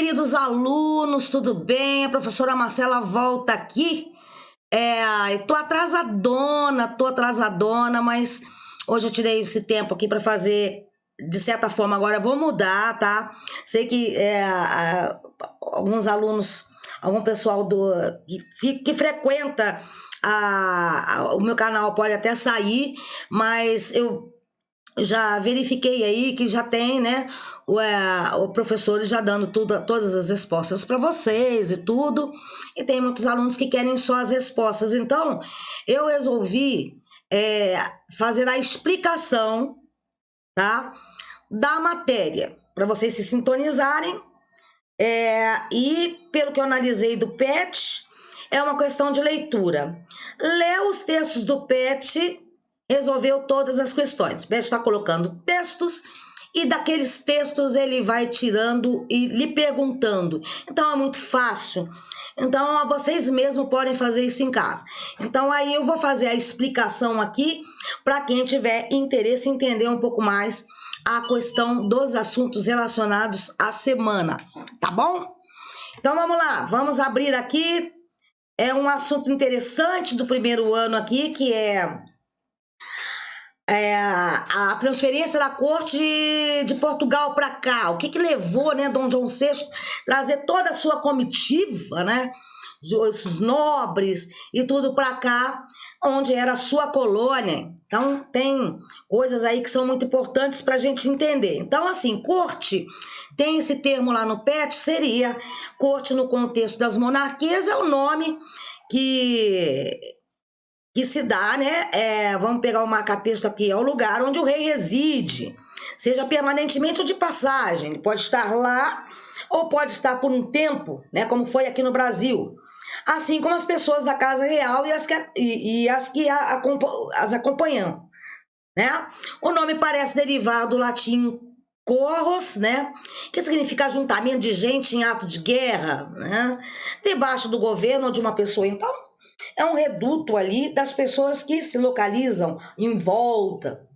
queridos alunos, tudo bem? A professora Marcela volta aqui. Tô atrasadona, mas hoje eu tirei esse tempo aqui para fazer, de certa forma, agora eu vou mudar, tá? Sei que alguns alunos, algum pessoal que frequenta o meu canal pode até sair, mas eu já verifiquei aí que já tem, né, o professor já dando todas as respostas para vocês e tudo, e tem muitos alunos que querem só as respostas. Então, eu resolvi fazer a explicação, tá, da matéria, para vocês se sintonizarem, e pelo que eu analisei do PET, é uma questão de leitura. Lê os textos do PET, resolveu todas as questões. O PET está colocando textos e daqueles textos ele vai tirando e lhe perguntando. Então é muito fácil. Então vocês mesmos podem fazer isso em casa. Então aí eu vou fazer a explicação aqui para quem tiver interesse em entender um pouco mais a questão dos assuntos relacionados à semana, tá bom? Então vamos lá, vamos abrir aqui. É um assunto interessante do primeiro ano aqui, que é a transferência da corte de Portugal para cá. O que levou, né, Dom João VI trazer toda a sua comitiva, né, os nobres e tudo para cá, onde era a sua colônia. Então tem coisas aí que são muito importantes para a gente entender. Então, assim, corte, tem esse termo lá no PET, seria corte no contexto das monarquias, é o nome que se dá, né? Vamos pegar o marca-texto aqui, é o lugar onde o rei reside, seja permanentemente ou de passagem. Ele pode estar lá ou pode estar por um tempo, né? Como foi aqui no Brasil. Assim como as pessoas da Casa Real e as que as acompanham, né? O nome parece derivar do latim corros, né? Que significa ajuntamento de gente em ato de guerra, né? Debaixo do governo ou de uma pessoa. Então, é um reduto ali das pessoas que se localizam em volta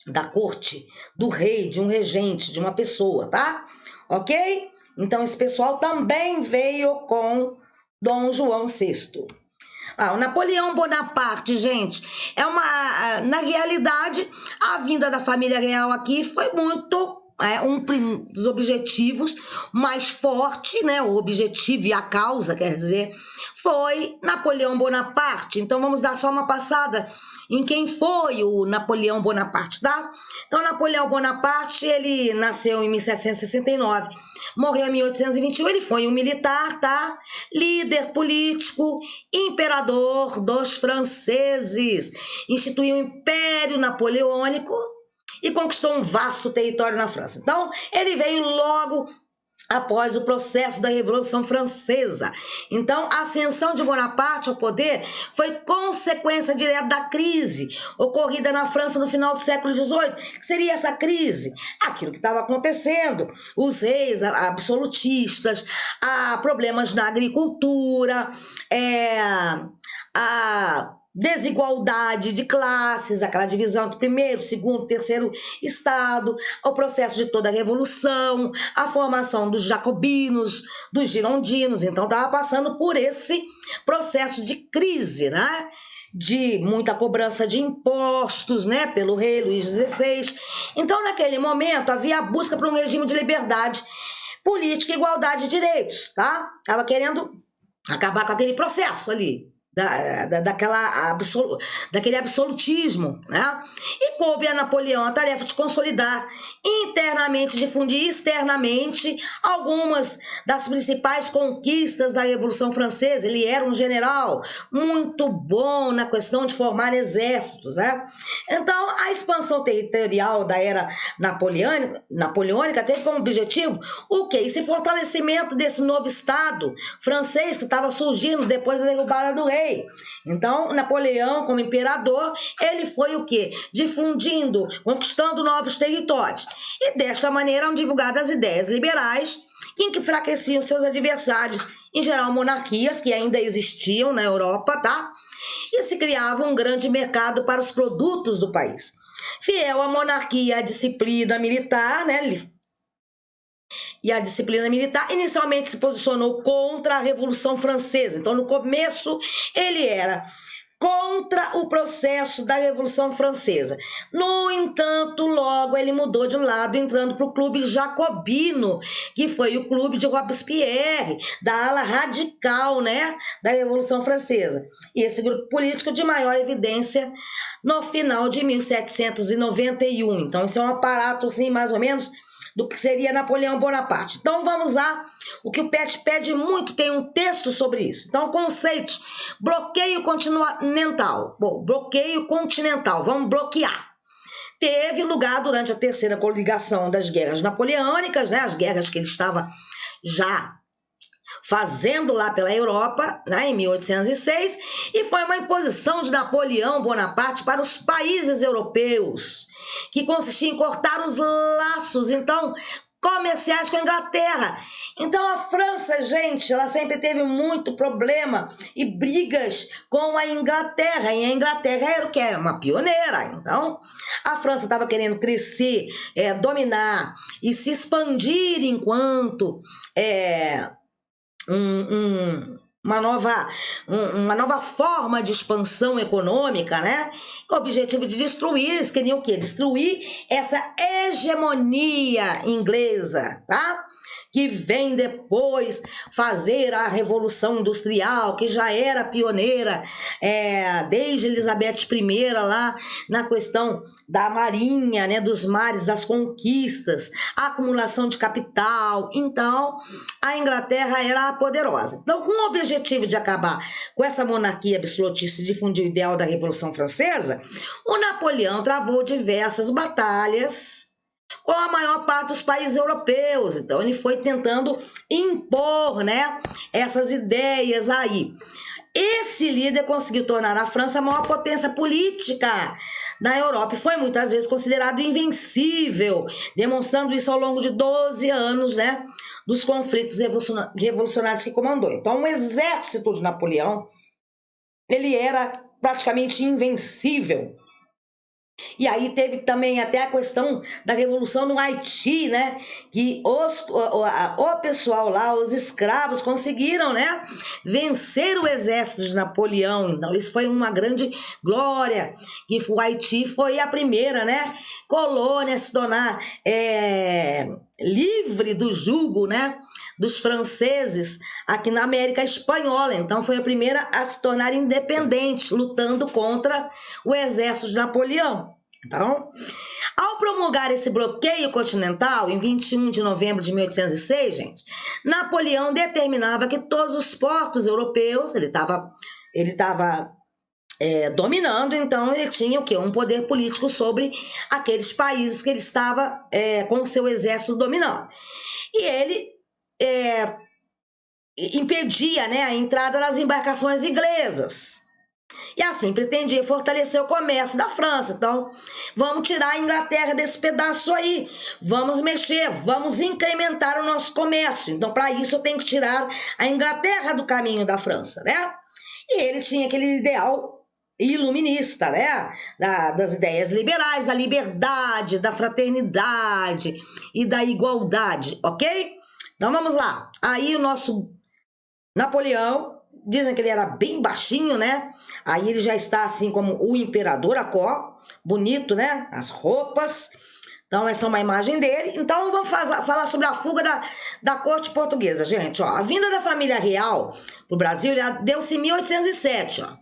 da corte, do rei, de um regente, de uma pessoa, tá? Ok? Então, esse pessoal também veio com Dom João VI. O Napoleão Bonaparte, gente, na realidade, a vinda da família real aqui foi muito um dos objetivos mais forte, né? O objetivo e a causa, quer dizer, foi Napoleão Bonaparte. Então vamos dar só uma passada em quem foi o Napoleão Bonaparte, tá? Então Napoleão Bonaparte, ele nasceu em 1769, morreu em 1821, ele foi um militar, tá? Líder político, imperador dos franceses, instituiu o Império Napoleônico e conquistou um vasto território na França. Então, ele veio logo após o processo da Revolução Francesa. Então, a ascensão de Bonaparte ao poder foi consequência direta da crise ocorrida na França no final do século XVIII. Que seria essa crise? Aquilo que estava acontecendo, os reis absolutistas, problemas na agricultura, a desigualdade de classes, aquela divisão entre primeiro, segundo, terceiro estado, o processo de toda a revolução, a formação dos jacobinos, dos girondinos. Então estava passando por esse processo de crise, né? De muita cobrança de impostos, né, pelo rei Luís XVI. Então, naquele momento, havia a busca por um regime de liberdade política e igualdade de direitos, tá? Estava querendo acabar com aquele processo ali, daquele absolutismo, né? E coube a Napoleão a tarefa de consolidar internamente, difundir externamente algumas das principais conquistas da Revolução Francesa. Ele era um general muito bom na questão de formar exércitos, né? Então, a expansão territorial da era napoleônica teve como objetivo o quê? Esse fortalecimento desse novo Estado francês que estava surgindo depois da derrubada do rei. Então, Napoleão, como imperador, ele foi o quê? Difundindo, conquistando novos territórios. E desta maneira eram divulgadas ideias liberais que enfraqueciam seus adversários, em geral monarquias que ainda existiam na Europa, tá? E se criava um grande mercado para os produtos do país. Fiel à monarquia, à disciplina militar, né? e a disciplina militar, inicialmente se posicionou contra a Revolução Francesa. Então, no começo, ele era contra o processo da Revolução Francesa. No entanto, logo ele mudou de lado, entrando para o clube jacobino, que foi o clube de Robespierre, da ala radical, né, da Revolução Francesa. E esse grupo político de maior evidência no final de 1791. Então, isso é um aparato, assim, mais ou menos, do que seria Napoleão Bonaparte. Então, vamos lá. O que o PET pede muito, tem um texto sobre isso. Então, conceitos. Bloqueio continental. Bom, bloqueio continental. Vamos bloquear. Teve lugar durante a terceira coligação das guerras napoleônicas, né? As guerras que ele estava já fazendo lá pela Europa, né, em 1806, e foi uma imposição de Napoleão Bonaparte para os países europeus, que consistia em cortar os laços, então, comerciais com a Inglaterra. Então, a França, gente, ela sempre teve muito problema e brigas com a Inglaterra, e a Inglaterra era o que? Uma pioneira. Então, a França estava querendo crescer, dominar e se expandir enquanto uma nova forma de expansão econômica, né? Com o objetivo de destruir, eles queriam o quê? Destruir essa hegemonia inglesa, tá? Que vem depois fazer a Revolução Industrial, que já era pioneira desde Elizabeth I lá na questão da marinha, né, dos mares, das conquistas, a acumulação de capital. Então, a Inglaterra era a poderosa. Então, com o objetivo de acabar com essa monarquia absolutista e difundir o ideal da Revolução Francesa, o Napoleão travou diversas batalhas com a maior parte dos países europeus. Então, ele foi tentando impor, né, essas ideias aí. Esse líder conseguiu tornar a França a maior potência política na Europa e foi muitas vezes considerado invencível, demonstrando isso ao longo de 12 anos, né, dos conflitos revolucionários que comandou. Então, o exército de Napoleão, ele era praticamente invencível. E aí teve também até a questão da revolução no Haiti, né? Que o pessoal lá, os escravos, conseguiram, né, vencer o exército de Napoleão. Então, isso foi uma grande glória. E o Haiti foi a primeira, né, colônia a se tornar livre do jugo, né, dos franceses aqui na América Espanhola. Então, foi a primeira a se tornar independente, lutando contra o exército de Napoleão. Então, ao promulgar esse bloqueio continental, em 21 de novembro de 1806, gente, Napoleão determinava que todos os portos europeus, ele estava dominando, então ele tinha o quê? Um poder político sobre aqueles países que ele estava com o seu exército dominando. E ele impedia, né, a entrada das embarcações inglesas. E assim pretendia fortalecer o comércio da França. Então, vamos tirar a Inglaterra desse pedaço aí. Vamos mexer, vamos incrementar o nosso comércio. Então, para isso, eu tenho que tirar a Inglaterra do caminho da França, né? E ele tinha aquele ideal iluminista, né? Das ideias liberais, da liberdade, da fraternidade e da igualdade, ok? Então, vamos lá. Aí, o nosso Napoleão, dizem que ele era bem baixinho, né? Aí ele já está assim como o imperador Acó, bonito, né? As roupas. Então, essa é uma imagem dele. Então, vamos falar sobre a fuga da corte portuguesa, gente. Ó, a vinda da família real para o Brasil deu-se em 1807, ó,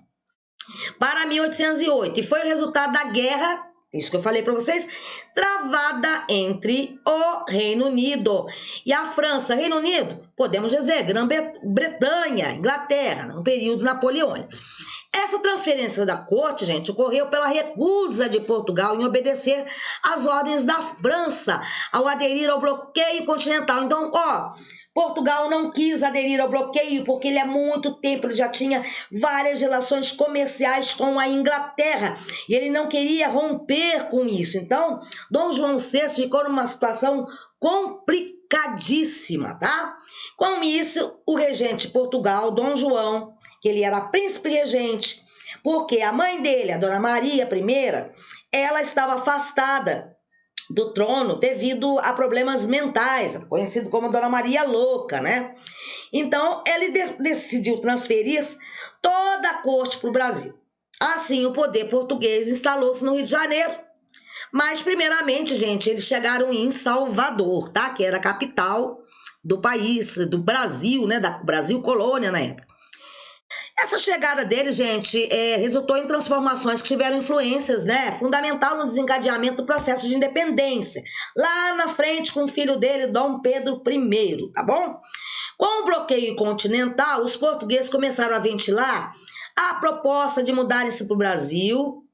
para 1808. E foi o resultado da guerra, isso que eu falei para vocês, travada entre o Reino Unido e a França. Reino Unido, podemos dizer, Grã-Bretanha, Inglaterra, no período napoleônico. Essa transferência da corte, gente, ocorreu pela recusa de Portugal em obedecer às ordens da França ao aderir ao bloqueio continental. Então, ó, Portugal não quis aderir ao bloqueio porque ele há muito tempo ele já tinha várias relações comerciais com a Inglaterra e ele não queria romper com isso. Então, Dom João VI ficou numa situação complicadíssima, tá? Com isso, o regente de Portugal, Dom João, que ele era príncipe regente, porque a mãe dele, a Dona Maria I, ela estava afastada do trono devido a problemas mentais, conhecido como Dona Maria Louca, né? Então, ele decidiu transferir toda a corte para o Brasil. Assim, o poder português instalou-se no Rio de Janeiro. Mas, primeiramente, gente, eles chegaram em Salvador, tá? Que era a capital do país, do Brasil, né? Da Brasil colônia na época. Essa chegada dele, gente, resultou em transformações que tiveram influências, né, fundamental no desencadeamento do processo de independência, lá na frente com o filho dele, Dom Pedro I, tá bom? Com o bloqueio continental, os portugueses começaram a ventilar a proposta de mudarem-se para o Brasil,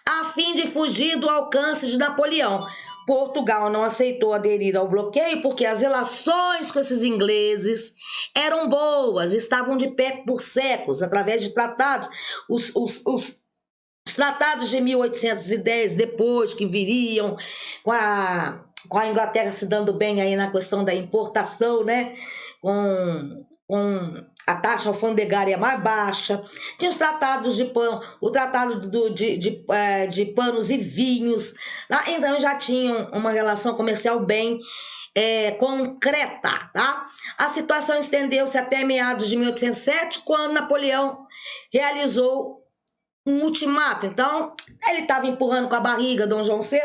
a fim de fugir do alcance de Napoleão. Portugal não aceitou aderir ao bloqueio porque as relações com esses ingleses eram boas, estavam de pé por séculos, através de tratados. Os tratados de 1810, depois que viriam com a Inglaterra se dando bem aí na questão da importação, né? Com a taxa alfandegária mais baixa, tinha os tratados de pão, o tratado de panos e vinhos, tá? Então já tinham uma relação comercial bem concreta, tá? A situação estendeu-se até meados de 1807, quando Napoleão realizou um ultimato. Então, ele estava empurrando com a barriga Dom João VI,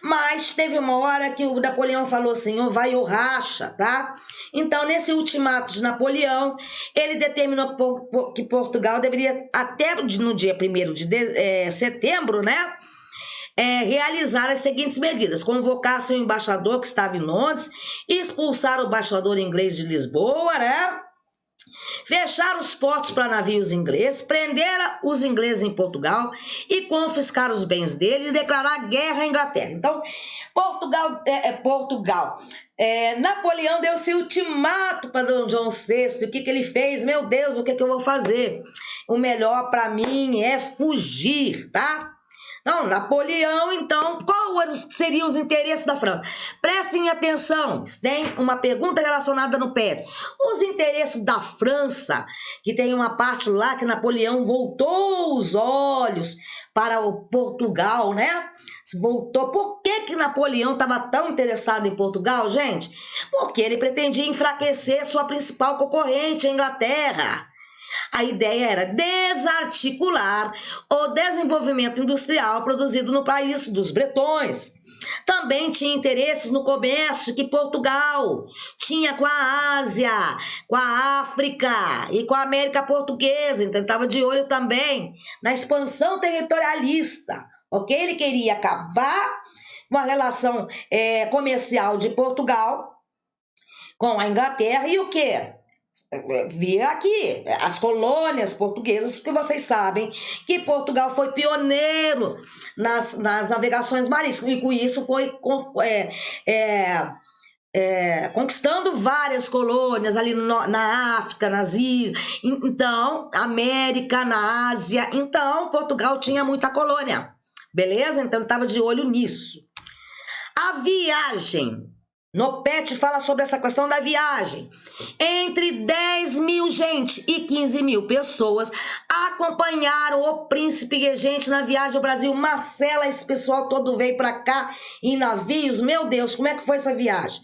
mas teve uma hora que o Napoleão falou assim, ou vai ou racha, tá? Então, nesse ultimato de Napoleão, ele determinou que Portugal deveria, até no dia 1º de setembro, né, realizar as seguintes medidas: convocar seu embaixador que estava em Londres, expulsar o embaixador inglês de Lisboa, né, fechar os portos para navios ingleses, prender os ingleses em Portugal e confiscar os bens deles e declarar guerra à Inglaterra. Então, Napoleão deu esse ultimato para Dom João VI. O que ele fez? Meu Deus, o que eu vou fazer? O melhor para mim é fugir, tá? Não, Napoleão, então, quais seriam os interesses da França? Prestem atenção, tem uma pergunta relacionada no pé. Os interesses da França, que tem uma parte lá que Napoleão voltou os olhos para o Portugal, né? Voltou. Por que Napoleão estava tão interessado em Portugal, gente? Porque ele pretendia enfraquecer sua principal concorrente, a Inglaterra. A ideia era desarticular o desenvolvimento industrial produzido no país dos bretões. Também tinha interesses no comércio que Portugal tinha com a Ásia, com a África e com a América Portuguesa. Então, ele estava de olho também na expansão territorialista, ok? Ele queria acabar com a relação comercial de Portugal com a Inglaterra e o quê? Via aqui as colônias portuguesas, porque vocês sabem que Portugal foi pioneiro nas navegações marítimas e com isso foi conquistando várias colônias ali na África, nas ilhas, então, América, na Ásia. Então, Portugal tinha muita colônia, beleza? Então, ele estava de olho nisso. A viagem. No PET fala sobre essa questão da viagem. Entre 10 mil gente e 15 mil pessoas acompanharam o príncipe regente na viagem ao Brasil. Marcela, esse pessoal todo veio para cá em navios. Meu Deus, como é que foi essa viagem?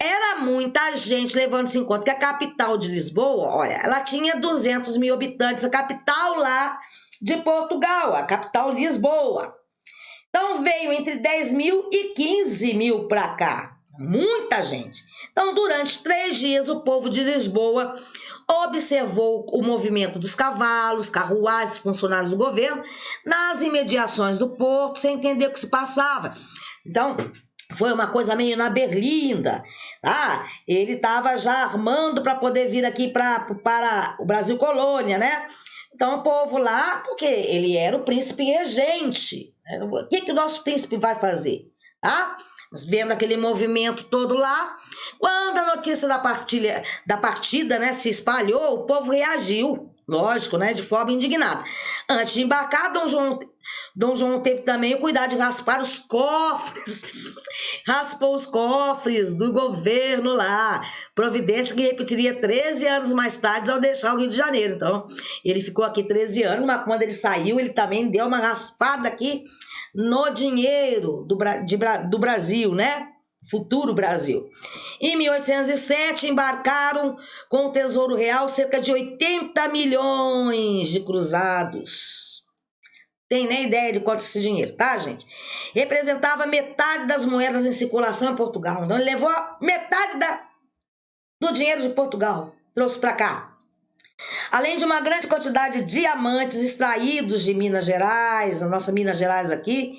Era muita gente, levando-se em conta que a capital de Lisboa, olha, ela tinha 200 mil habitantes, a capital lá de Portugal, a capital Lisboa. Então veio entre 10 mil e 15 mil para cá. Muita gente. Então, durante 3 dias, o povo de Lisboa observou o movimento dos cavalos, carruagens, funcionários do governo nas imediações do porto, sem entender o que se passava. Então, foi uma coisa meio na berlinda, tá? Ele estava já armando para poder vir aqui para o Brasil colônia, né? Então, o povo lá, porque ele era o príncipe regente. O que o nosso príncipe vai fazer, tá? Vendo aquele movimento todo lá, quando a notícia da partida, né, se espalhou, o povo reagiu, lógico, né, de forma indignada. Antes de embarcar, Dom João teve também o cuidado de raspar os cofres, raspou os cofres do governo lá, providência que repetiria 13 anos mais tarde ao deixar o Rio de Janeiro. Então, ele ficou aqui 13 anos, mas quando ele saiu, ele também deu uma raspada aqui no dinheiro do Brasil, né? Futuro Brasil. Em 1807, embarcaram com o Tesouro Real cerca de 80 milhões de cruzados. Tem nem ideia de quanto esse dinheiro, tá, gente? Representava metade das moedas em circulação em Portugal. Então, ele levou metade do dinheiro de Portugal, trouxe para cá. Além de uma grande quantidade de diamantes extraídos de Minas Gerais, a nossa Minas Gerais aqui,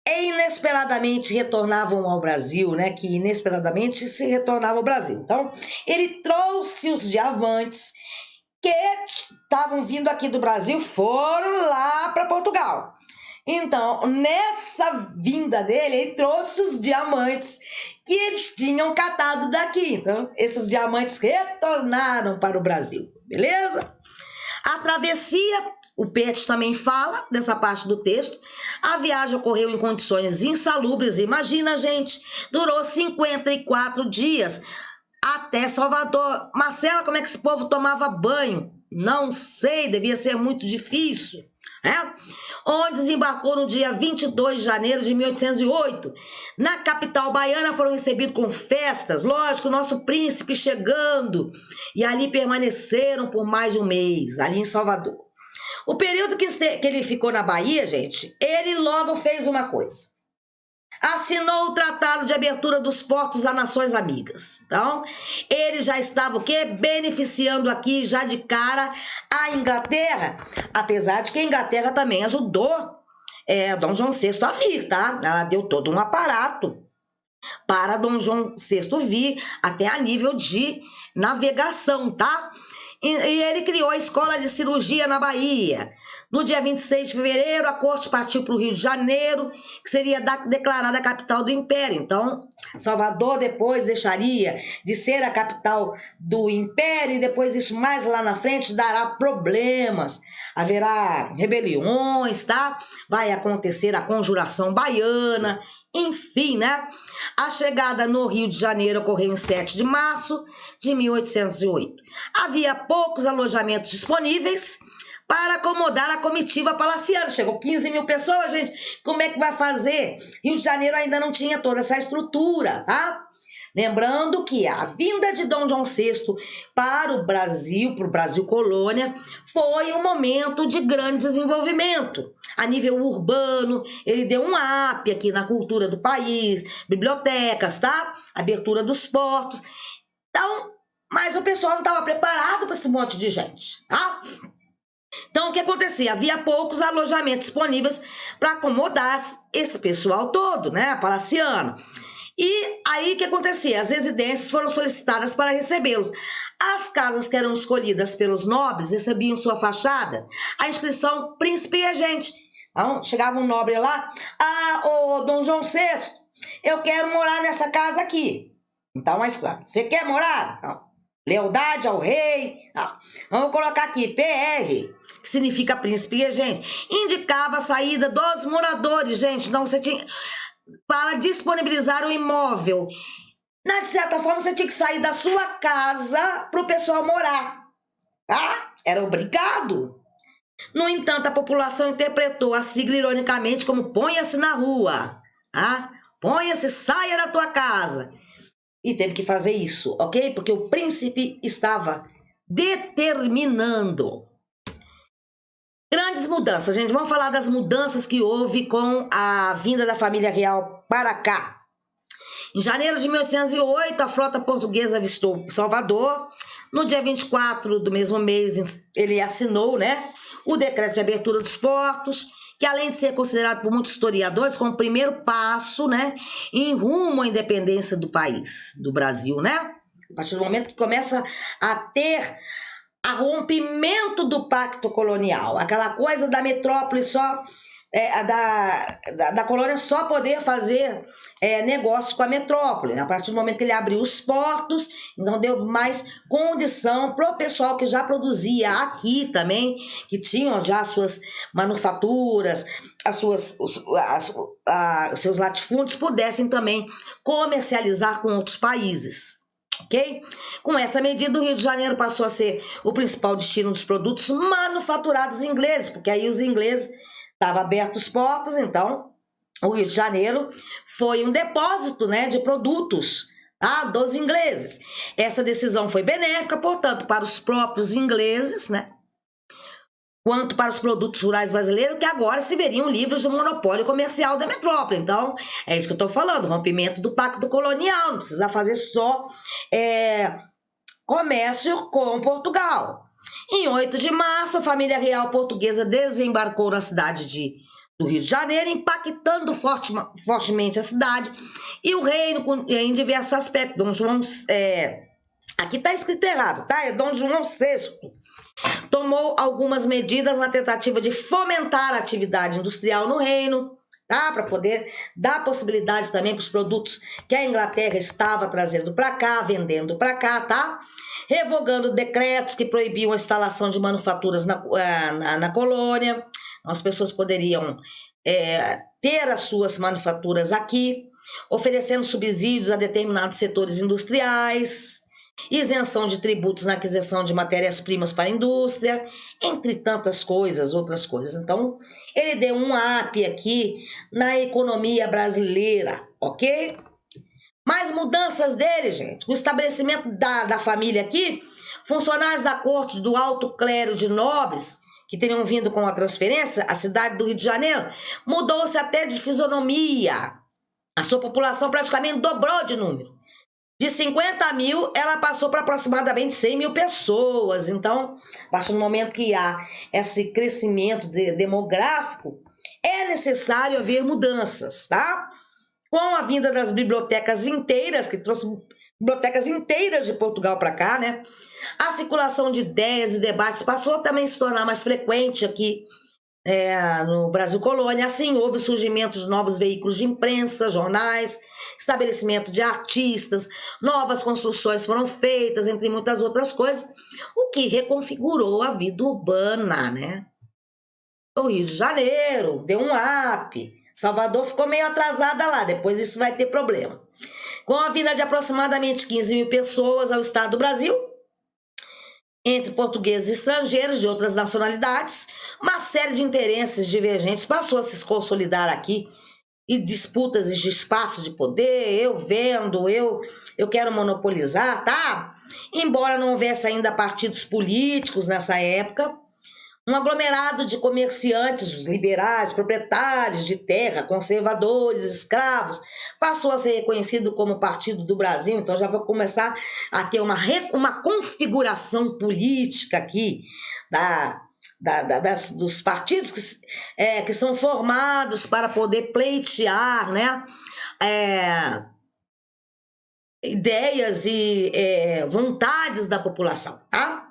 inesperadamente retornavam ao Brasil, né? Que inesperadamente se retornavam ao Brasil. Então, ele trouxe os diamantes que estavam vindo aqui do Brasil, foram lá para Portugal. Então, nessa vinda dele, ele trouxe os diamantes que eles tinham catado daqui. Então, esses diamantes retornaram para o Brasil, beleza? A travessia, o Pet também fala dessa parte do texto. A viagem ocorreu em condições insalubres. Imagina, gente, durou 54 dias até Salvador. Marcela, como é que esse povo tomava banho? Não sei, devia ser muito difícil, né? Onde desembarcou no dia 22 de janeiro de 1808. Na capital baiana foram recebidos com festas, lógico, o nosso príncipe chegando. E ali permaneceram por mais de um mês, ali em Salvador. O período que ele ficou na Bahia, gente, ele logo fez uma coisa. Assinou o Tratado de Abertura dos Portos a Nações Amigas. Então, ele já estava o quê? Beneficiando aqui já de cara a Inglaterra, apesar de que a Inglaterra também ajudou Dom João VI a vir, tá? Ela deu todo um aparato para Dom João VI vir, até a nível de navegação, tá? E ele criou a Escola de Cirurgia na Bahia. No dia 26 de fevereiro, a corte partiu para o Rio de Janeiro, que seria declarada a capital do Império. Então, Salvador depois deixaria de ser a capital do Império, e depois isso mais lá na frente dará problemas. Haverá rebeliões, tá? Vai acontecer a Conjuração Baiana, enfim, né? A chegada no Rio de Janeiro ocorreu em 7 de março de 1808. Havia poucos alojamentos disponíveis para acomodar a comitiva palaciana. Chegou 15 mil pessoas, gente. Como é que vai fazer? Rio de Janeiro ainda não tinha toda essa estrutura, tá? Lembrando que a vinda de Dom João VI para o Brasil colônia, foi um momento de grande desenvolvimento. A nível urbano, ele deu um up aqui na cultura do país, bibliotecas, tá? Abertura dos portos. Então, mas o pessoal não estava preparado para esse monte de gente, tá? Então, o que acontecia? Havia poucos alojamentos disponíveis para acomodar esse pessoal todo, né? Palaciano. E aí, o que acontecia? As residências foram solicitadas para recebê-los. As casas que eram escolhidas pelos nobres recebiam sua fachada a inscrição príncipe e regente. Então, chegava um nobre lá, ô Dom João VI, eu quero morar nessa casa aqui. Então, mas claro, você quer morar? Não. Lealdade ao rei. Não. Vamos colocar aqui, PR, que significa príncipe e regente. Indicava a saída dos moradores, gente. Então, você tinha... para disponibilizar o imóvel. De certa forma, você tinha que sair da sua casa para o pessoal morar, tá? Era obrigado. No entanto, a população interpretou a sigla ironicamente como ponha-se na rua, tá? Ponha-se, saia da tua casa. E teve que fazer isso, ok? Porque o príncipe estava determinando. Grandes mudanças, gente. Vamos falar das mudanças que houve com a vinda da família real para cá. Em janeiro de 1808, a frota portuguesa avistou Salvador. No dia 24 do mesmo mês, ele assinou, né, o decreto de abertura dos portos, que além de ser considerado por muitos historiadores como o primeiro passo, né, em rumo à independência do país, do Brasil, né? A partir do momento que começa a ter a rompimento do pacto colonial, aquela coisa da metrópole só, da colônia só poder fazer negócios com a metrópole. A partir do momento que ele abriu os portos, então deu mais condição para o pessoal que já produzia aqui também, que tinham já as suas manufaturas, seus latifúndios, pudessem também comercializar com outros países. Ok? Com essa medida, o Rio de Janeiro passou a ser o principal destino dos produtos manufaturados ingleses, porque aí os ingleses Estava abertos os portos, então o Rio de Janeiro foi um depósito, né, de produtos, tá, dos ingleses. Essa decisão foi benéfica, portanto, para os próprios ingleses, né, quanto para os produtos rurais brasileiros, que agora se veriam livres do monopólio comercial da metrópole. Então, é isso que eu estou falando, rompimento do pacto colonial, não precisa fazer só comércio com Portugal. Em 8 de março, a família real portuguesa desembarcou na cidade do Rio de Janeiro, impactando fortemente a cidade e o reino em diversos aspectos. Dom João, aqui está escrito errado, tá? É Dom João VI. Tomou algumas medidas na tentativa de fomentar a atividade industrial no reino, tá? Para poder dar possibilidade também para os produtos que a Inglaterra estava trazendo para cá, vendendo para cá, tá? Revogando decretos que proibiam a instalação de manufaturas na colônia. As pessoas poderiam ter as suas manufaturas aqui, oferecendo subsídios a determinados setores industriais, isenção de tributos na aquisição de matérias-primas para a indústria, entre tantas coisas, outras coisas. Então, ele deu um up aqui na economia brasileira, ok? Mais mudanças dele, gente. O estabelecimento da família aqui, funcionários da corte do alto clero de nobres, que teriam vindo com a transferência, a cidade do Rio de Janeiro, mudou-se até de fisionomia. A sua população praticamente dobrou de número. De 50 mil, ela passou para aproximadamente 100 mil pessoas. Então, a partir do momento que há esse crescimento demográfico, é necessário haver mudanças, tá? Com a vinda das bibliotecas inteiras, que trouxe bibliotecas inteiras de Portugal para cá, né? A circulação de ideias e debates passou a também se tornar mais frequente aqui no Brasil Colônia. Assim, houve o surgimento de novos veículos de imprensa, jornais, estabelecimento de artistas, novas construções foram feitas, entre muitas outras coisas, o que reconfigurou a vida urbana, né? O Rio de Janeiro deu um up. Salvador ficou meio atrasada lá, depois isso vai ter problema. Com a vinda de aproximadamente 15 mil pessoas ao estado do Brasil, entre portugueses e estrangeiros de outras nacionalidades, uma série de interesses divergentes passou a se consolidar aqui, e disputas de espaço de poder, eu vendo, eu quero monopolizar, tá? Embora não houvesse ainda partidos políticos nessa época, um aglomerado de comerciantes, os liberais, proprietários de terra, conservadores, escravos, passou a ser reconhecido como Partido do Brasil. Então já vai começar a ter uma configuração política aqui dos partidos que são formados para poder pleitear, né, ideias e vontades da população, tá?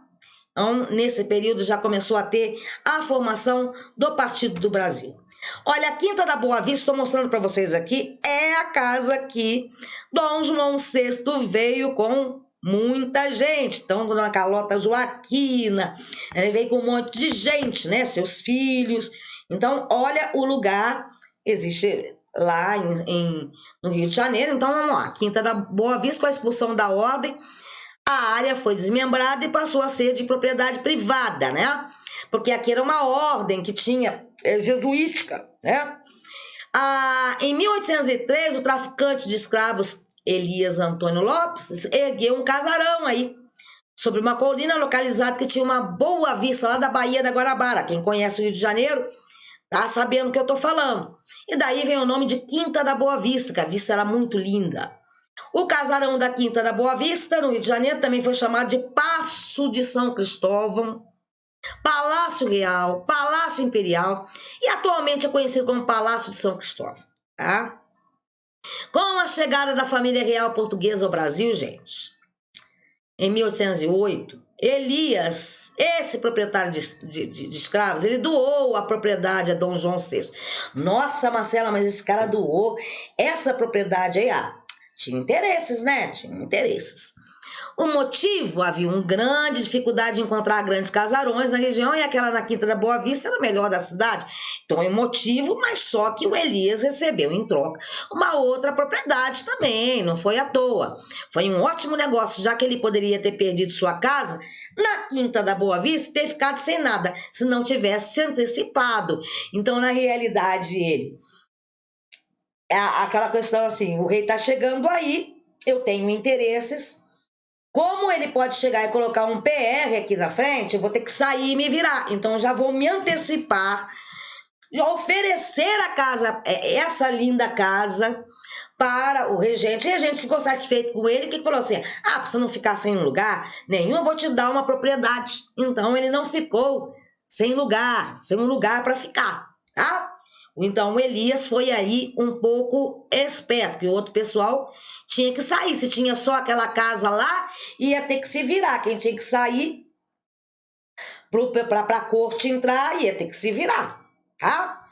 Então, nesse período já começou a ter a formação do Partido do Brasil. Olha, a Quinta da Boa Vista, estou mostrando para vocês aqui, é a casa que Dom João VI veio com muita gente. Então, Dona Carlota Joaquina, ele veio com um monte de gente, né? Seus filhos. Então, olha o lugar, existe lá no Rio de Janeiro. Então, vamos lá, Quinta da Boa Vista, com a expulsão da ordem, a área foi desmembrada e passou a ser de propriedade privada, né? Porque aqui era uma ordem que tinha jesuítica, né? Em 1803, o traficante de escravos Elias Antônio Lopes ergueu um casarão aí, sobre uma colina localizada que tinha uma boa vista lá da Baía da Guanabara. Quem conhece o Rio de Janeiro tá sabendo o que eu tô falando. E daí vem o nome de Quinta da Boa Vista, que a vista era muito linda. O casarão da Quinta da Boa Vista, no Rio de Janeiro, também foi chamado de Paço de São Cristóvão, Palácio Real, Palácio Imperial, e atualmente é conhecido como Palácio de São Cristóvão, tá? Com a chegada da família real portuguesa ao Brasil, gente, em 1808, Elias, esse proprietário de escravos, ele doou a propriedade a Dom João VI. Nossa, Marcela, mas esse cara doou essa propriedade aí, tinha interesses, né? Tinha interesses. O motivo? Havia uma grande dificuldade de encontrar grandes casarões na região e aquela na Quinta da Boa Vista era a melhor da cidade. Então é um motivo, mas só que o Elias recebeu em troca uma outra propriedade também, não foi à toa. Foi um ótimo negócio, já que ele poderia ter perdido sua casa na Quinta da Boa Vista e ter ficado sem nada, se não tivesse se antecipado. Então, na realidade, ele... É aquela questão assim, o rei está chegando aí, eu tenho interesses. Como ele pode chegar e colocar um PR aqui na frente, eu vou ter que sair e me virar. Então, já vou me antecipar e oferecer a casa, essa linda casa, para o regente. E o regente ficou satisfeito com ele, que falou assim, para você não ficar sem lugar nenhum, eu vou te dar uma propriedade. Então, ele não ficou sem um lugar para ficar, tá? Então, o Elias foi aí um pouco esperto, porque o outro pessoal tinha que sair. Se tinha só aquela casa lá, ia ter que se virar. Quem tinha que sair para a corte entrar, ia ter que se virar, tá?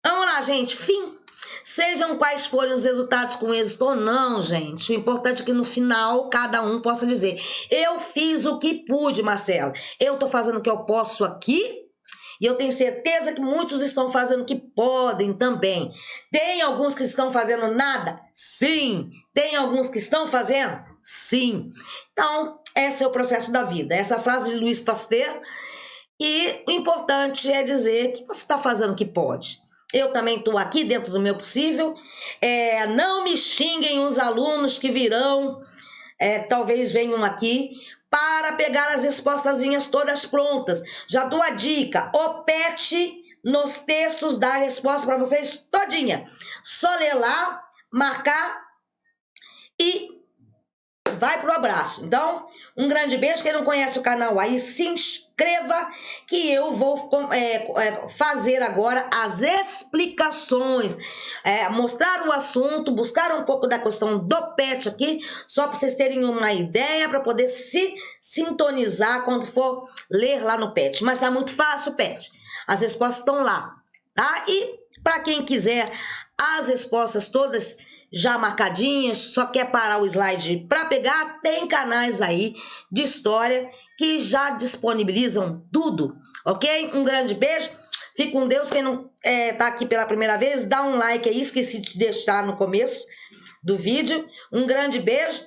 Vamos lá, gente. Fim. Sejam quais forem os resultados com êxito ou não, gente. O importante é que no final cada um possa dizer: eu fiz o que pude, Marcela. Eu tô fazendo o que eu posso aqui. E eu tenho certeza que muitos estão fazendo o que podem também. Tem alguns que estão fazendo nada? Sim. Tem alguns que estão fazendo? Sim. Então, esse é o processo da vida. Essa frase de Louis Pasteur. E o importante é dizer que você está fazendo o que pode. Eu também estou aqui dentro do meu possível. Não me xinguem os alunos que virão, talvez venham aqui, para pegar as respostazinhas todas prontas. Já dou a dica, o PET nos textos dá a resposta para vocês todinha. Só ler lá, marcar e vai pro abraço. Então, um grande beijo. Quem não conhece o canal aí, se inscreva que eu vou fazer agora as explicações, mostrar o assunto, buscar um pouco da questão do PET aqui, só para vocês terem uma ideia, para poder se sintonizar quando for ler lá no PET. Mas tá muito fácil o PET. As respostas estão lá, tá? E para quem quiser as respostas todas já marcadinhas, só quer parar o slide para pegar, tem canais aí de história que já disponibilizam tudo, ok? Um grande beijo, fique com Deus. Quem não tá aqui pela primeira vez, dá um like aí, esqueci de deixar no começo do vídeo. Um grande beijo,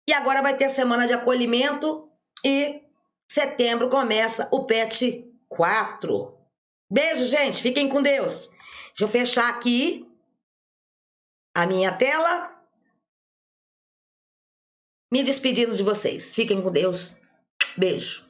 e agora vai ter a semana de acolhimento e setembro começa o PET 4. Beijo, gente, fiquem com Deus. Deixa eu fechar aqui a minha tela, me despedindo de vocês. Fiquem com Deus. Beijo.